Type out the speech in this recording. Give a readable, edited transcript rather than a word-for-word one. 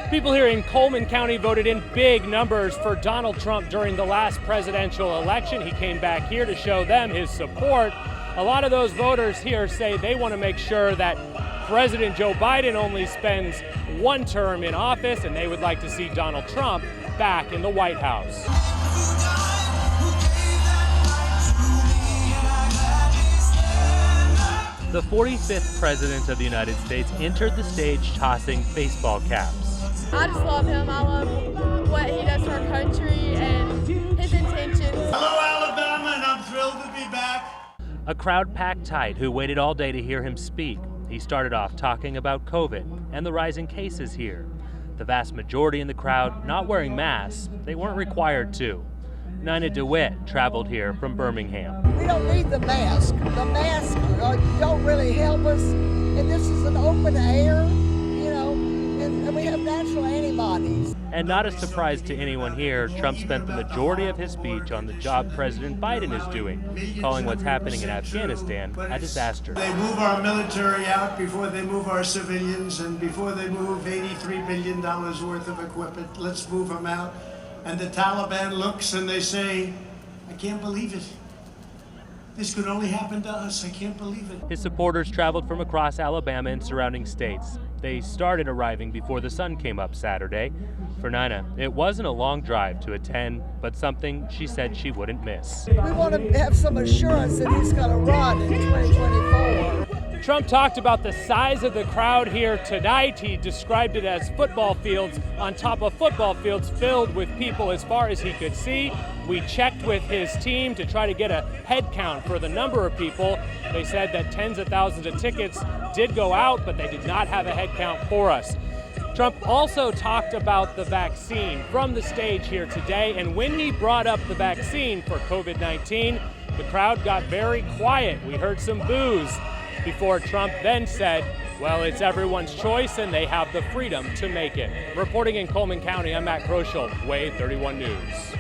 People here in Cullman County voted in big numbers for Donald Trump during the last presidential election. He came back here to show them his support. A lot of those voters here say they want to make sure that President Joe Biden only spends one term in office, and they would like to see Donald Trump back in the White House. The 45th President of the United States entered the stage tossing baseball caps. I just love him. I love what he does for our country and his intentions. Hello, Alabama, and I'm thrilled to be back. A crowd packed tight who waited all day to hear him speak. He started off talking about COVID and the rising cases here. The vast majority in the crowd not wearing masks. They weren't required to. Nina DeWitt traveled here from Birmingham. We don't need the mask. The masks don't really help us. And this is an open air, and we have natural antibodies. And not a surprise to anyone here, Trump spent the majority of his speech on the job President Biden is doing, calling what's happening in Afghanistan a disaster. They move our military out before they move our civilians, and before they move $83 billion worth of equipment. Let's move them out. And the Taliban looks and they say, I can't believe it. This could only happen to us. I can't believe it. His supporters traveled from across Alabama and surrounding states. They started arriving before the sun came up Saturday. For Nina, it wasn't a long drive to attend, but something she said she wouldn't miss. We want to have some assurance that he's going to run in 2024. Trump talked about the size of the crowd here tonight. He described it as football fields on top of football fields filled with people as far as he could see. We checked with his team to try to get a head count for the number of people. They said that tens of thousands of tickets did go out, but they did not have a head count for us. Trump also talked about the vaccine from the stage here today, and when he brought up the vaccine for COVID-19, the crowd got very quiet. We heard some boos before Trump then said, well, it's everyone's choice and they have the freedom to make it. Reporting in Cullman County, I'm Matt Groschel, WAVE 31 News.